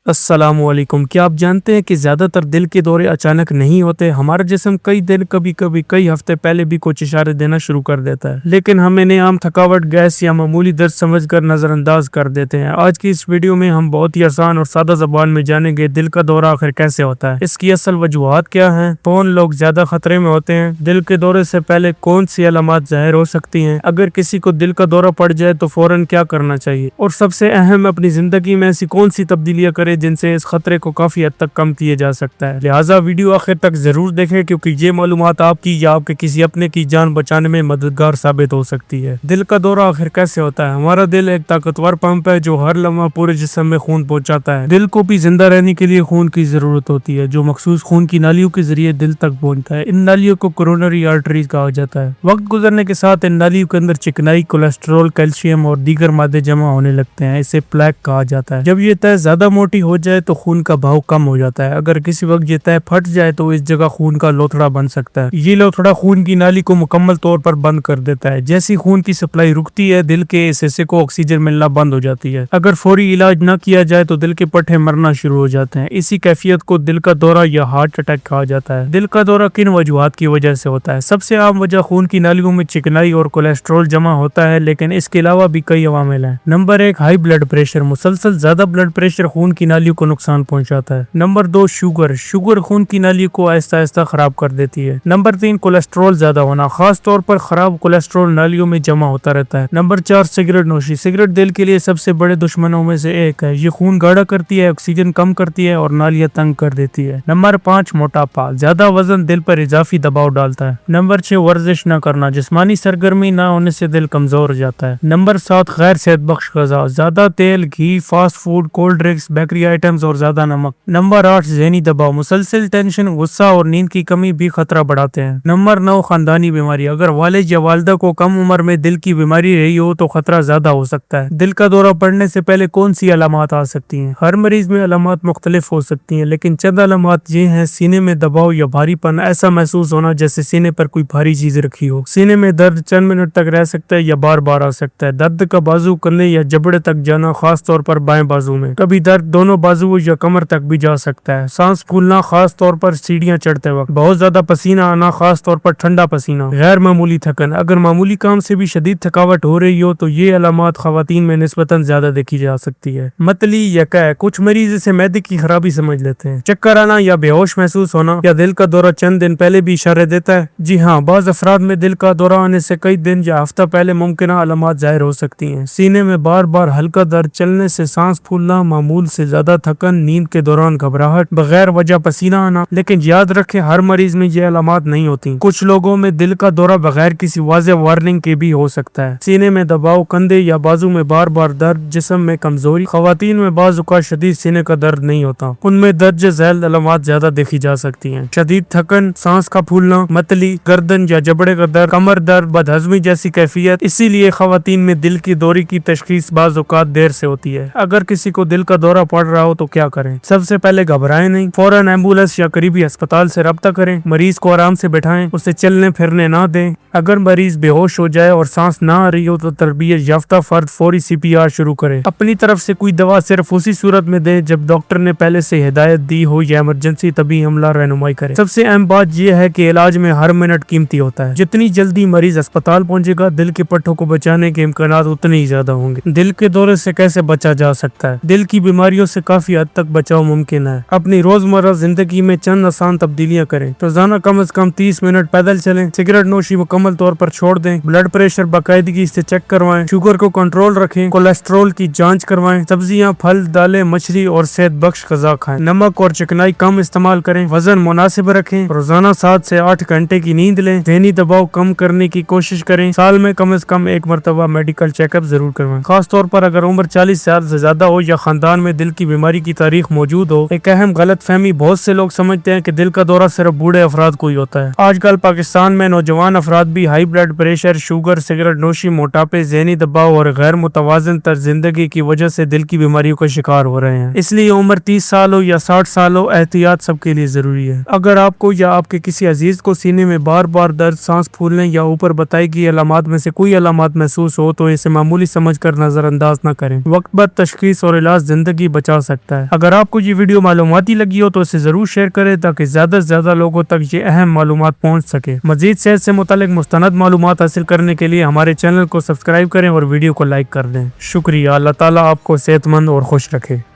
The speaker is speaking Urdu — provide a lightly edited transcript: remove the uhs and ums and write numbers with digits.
السلام علیکم۔ کیا آپ جانتے ہیں کہ زیادہ تر دل کے دورے اچانک نہیں ہوتے؟ ہمارا جسم کئی دن کبھی کئی ہفتے پہلے بھی کچھ اشارے دینا شروع کر دیتا ہے، لیکن ہم انہیں عام تھکاوٹ، گیس یا معمولی درد سمجھ کر نظر انداز کر دیتے ہیں۔ آج کی اس ویڈیو میں ہم بہت ہی آسان اور سادہ زبان میں جانیں گے دل کا دورہ آخر کیسے ہوتا ہے، اس کی اصل وجوہات کیا ہیں، کون لوگ زیادہ خطرے میں ہوتے ہیں، دل کے دورے سے پہلے کون سی علامات ظاہر ہو سکتی ہیں، اگر کسی کو دل کا دورہ پڑ جائے تو فوراً کیا کرنا چاہیے، اور سب سے اہم، اپنی زندگی میں ایسی کون سی تبدیلیاں کریں جن سے اس خطرے کو کافی حد تک کم کیا جا سکتا ہے۔ لہٰذا ویڈیو آخر تک ضرور دیکھیں، کیونکہ یہ معلومات آپ کی یا آپ کے کسی اپنے کی جان بچانے میں مددگار ثابت ہو سکتی ہے۔ دل کا دورہ آخر کیسے ہوتا ہے؟ ہمارا دل ایک طاقتور پمپ ہے جو ہر لمحہ پورے جسم میں خون پہنچاتا ہے۔ دل کو بھی زندہ رہنے کے لیے خون کی ضرورت ہوتی ہے، جو مخصوص خون کی نالیوں کے ذریعے دل تک پہنچتا ہے۔ ان نالیوں کو کورونری آرٹریز کہا جاتا ہے۔ وقت گزرنے کے ساتھ ان نالیوں کے اندر چکنائی، کولیسٹرول، کیلشیم اور دیگر مادے جمع ہونے لگتے ہیں، اسے پلیک کہا جاتا ہے۔ جب یہ تہ زیادہ موٹی ہو جائے تو خون کا بہاؤ کم ہو جاتا ہے۔ اگر کسی وقت یہ تہ پھٹ جائے تو اس جگہ خون کا لوتھڑا بن سکتا ہے۔ یہ لوتھڑا خون کی نالی کو مکمل طور پر بند کر دیتا ہے۔ جیسی خون کی سپلائی رکتی ہے، دل کے اس حصے کو آکسیجن ملنا بند ہو جاتی ہے۔ اگر فوری علاج نہ کیا جائے تو دل کے پٹھے مرنا شروع ہو جاتے ہیں۔ اسی کیفیت کو دل کا دورہ یا ہارٹ اٹیک کہا جاتا ہے۔ دل کا دورہ کن وجوہات کی وجہ سے ہوتا ہے؟ سب سے عام وجہ خون کی نالیوں میں چکنائی اور کولیسٹرول جمع ہوتا ہے، لیکن اس کے علاوہ بھی کئی عوامل ہیں۔ Number 1، high blood pressure. مسلسل زیادہ بلڈ پریشر خون کی نالیوں کو نقصان پہنچاتا ہے۔ نمبر 2، شوگر خون کی نالیوں کو آہستہ آہستہ خراب کر دیتی ہے۔ نمبر 3، کولیسٹرول زیادہ ہونا، خاص طور پر خراب کولیسٹرول نالیوں میں جمع ہوتا رہتا ہے۔ نمبر 4، سگریٹ نوشی۔ سگریٹ دل کے لیے سب سے بڑے دشمنوں میں سے ایک ہے۔ یہ خون گاڑھا کرتی ہے، آکسیجن کم کرتی ہے اور نالیاں تنگ کر دیتی ہے۔ نمبر 5، موٹاپا۔ زیادہ وزن دل پر اضافی دباؤ ڈالتا ہے۔ نمبر 6، ورزش نہ کرنا۔ جسمانی سرگرمی نہ ہونے سے دل کمزور ہو جاتا ہے۔ نمبر 7، غیر صحت بخش غذا۔ زیادہ تیل، گھی، fast food, cold drinks, bakery items اور زیادہ نمک۔ نمبر 8، ذہنی دباؤ۔ مسلسل ٹینشن، غصہ اور نیند کی کمی بھی خطرہ بڑھاتے ہیں۔ نمبر 9، خاندانی بیماری۔ اگر والد یا والدہ کو کم عمر میں دل کی بیماری رہی ہو تو خطرہ زیادہ ہو سکتا ہے۔ دل کا دورہ پڑنے سے پہلے کون سی علامات آ سکتی ہیں؟ ہر مریض میں علامات مختلف ہو سکتی ہیں، لیکن چند علامات یہ ہیں: سینے میں دباؤ یا بھاری پن، ایسا محسوس ہونا جیسے سینے پر کوئی بھاری چیز رکھی ہو۔ سینے میں درد چند منٹ تک رہ سکتا ہے یا بار بار آ سکتا ہے۔ درد کا بازو، کندھے یا جبڑے تک جانا، خاص طور پر بائیں بازو میں۔ کبھی درد دونوں بازو یا کمر تک بھی جا سکتا ہے۔ سانس پھولنا، خاص طور پر سیڑھیاں چڑھتے وقت۔ بہت زیادہ پسینہ آنا، خاص طور پر ٹھنڈا پسینہ۔ غیر معمولی تھکن۔ اگر معمولی کام سے بھی شدید تھکاوٹ ہو رہی ہو تو یہ علامات خواتین میں نسبتاً زیادہ دیکھی جا سکتی ہے۔ متلی یا قے۔ کچھ مریض اسے معدے کی خرابی سمجھ لیتے ہیں۔ چکر آنا یا بے ہوش محسوس ہونا۔ یا دل کا دورہ چند دن پہلے بھی اشارے دیتا ہے؟ جی ہاں، بعض افراد میں دل کا دورہ آنے سے کئی دن یا ہفتہ پہلے ممکنہ علامات ظاہر ہو سکتی ہیں۔ سینے میں بار بار ہلکا درد، چلنے سے سانس پھولنا، معمول سے زیادہ تھکن، نیند کے دوران گھبراہٹ، بغیر وجہ پسینہ آنا۔ لیکن یاد رکھیں، ہر مریض میں یہ علامات نہیں ہوتی۔ کچھ لوگوں میں دل کا دورہ بغیر کسی واضح وارننگ کے بھی ہو سکتا ہے۔ سینے میں دباؤ، کندھے یا بازو میں بار بار درد، جسم میں کمزوری۔ خواتین میں بعض اوقات شدید سینے کا درد نہیں ہوتا، ان میں درج ذیل علامات زیادہ دیکھی جا سکتی ہیں: شدید تھکن، سانس کا پھولنا، متلی، گردن یا جبڑے کا درد، کمر درد، بدہضمی جیسی کیفیت۔ اسی لیے خواتین میں دل کی دورے کی تشخیص بعض اوقات دیر سے ہوتی ہے۔ اگر کسی کو دل کا دورہ پڑ رہا ہو تو کیا کریں؟ سب سے پہلے گھبرائیں نہیں، فوراً ایمبولینس یا قریبی ہسپتال سے رابطہ کریں۔ مریض کو آرام سے بٹھائیں، اسے چلنے پھرنے نہ دیں۔ اگر مریض بے ہوش ہو جائے اور سانس نہ آ رہی ہو تو تربیت یافتہ فرد فوری CPR شروع کرے۔ اپنی طرف سے کوئی دوا صرف اسی صورت میں دیں جب ڈاکٹر نے پہلے سے ہدایت دی ہو یا ایمرجنسی طبی عملہ رہنمائی کرے۔ سب سے اہم بات یہ ہے کہ علاج میں ہر منٹ قیمتی ہوتا ہے۔ جتنی جلدی مریض اسپتال پہنچے گا، دل کے پٹھوں کو بچانے کے امکانات اتنے ہی زیادہ ہوں گے۔ دل کے دورے سے کیسے بچا جا سکتا ہے؟ دل کی بیماریوں سے کافی حد تک بچاؤ ممکن ہے۔ اپنی روزمرہ زندگی میں چند آسان تبدیلیاں کریں۔ روزانہ کم از کم 30 منٹ پیدل چلیں۔ سگریٹ نوشی مکمل طور پر چھوڑ دیں۔ بلڈ پریشر باقاعدگی سے چیک کروائیں۔ شوگر کو کنٹرول رکھیں۔ کولیسٹرول کی جانچ کروائیں۔ سبزیاں، پھل، دالیں، مچھلی اور صحت بخش غذا کھائیں۔ نمک اور چکنائی کم استعمال کریں۔ وزن مناسب رکھیں۔ روزانہ 7 سے 8 گھنٹے کی نیند لیں۔ ذہنی دباؤ کم کرنے کی کوشش کریں۔ سال میں کم از کم ایک مرتبہ میڈیکل چیک اپ ضرور کروائیں، خاص طور پر اگر عمر 40 سال سے زیادہ ہو یا خاندان میں دل کی بیماری کی تاریخ موجود ہو۔ ایک اہم غلط فہمی: بہت سے لوگ سمجھتے ہیں کہ دل کا دورہ صرف بوڑھے افراد کو ہی ہوتا ہے۔ آج کل پاکستان میں نوجوان افراد بھی high blood pressure, sugar, cigarette نوشی، موٹاپے، ذہنی دباؤ اور غیر متوازن طرز زندگی کی وجہ سے دل کی بیماریوں کا شکار ہو رہے ہیں۔ اس لیے عمر 30 سال ہو یا 60 سال ہو، احتیاط سب کے لیے ضروری ہے۔ اگر آپ کو یا آپ کے کسی عزیز کو سینے میں بار بار درد، سانس پھولنے یا اوپر بتائی گئی علامات میں سے کوئی علامات محسوس ہو تو اسے معمولی سمجھ کر نظر انداز نہ کریں۔ وقت پر تشخیص اور علاج زندگی بچا بچا سکتا ہے۔ اگر آپ کو یہ ویڈیو معلوماتی لگی ہو تو اسے ضرور شیئر کریں تاکہ زیادہ سے زیادہ لوگوں تک یہ اہم معلومات پہنچ سکے۔ مزید صحت سے متعلق مستند معلومات حاصل کرنے کے لیے ہمارے چینل کو سبسکرائب کریں اور ویڈیو کو لائک کر دیں۔ شکریہ۔ اللہ تعالیٰ آپ کو صحت مند اور خوش رکھے۔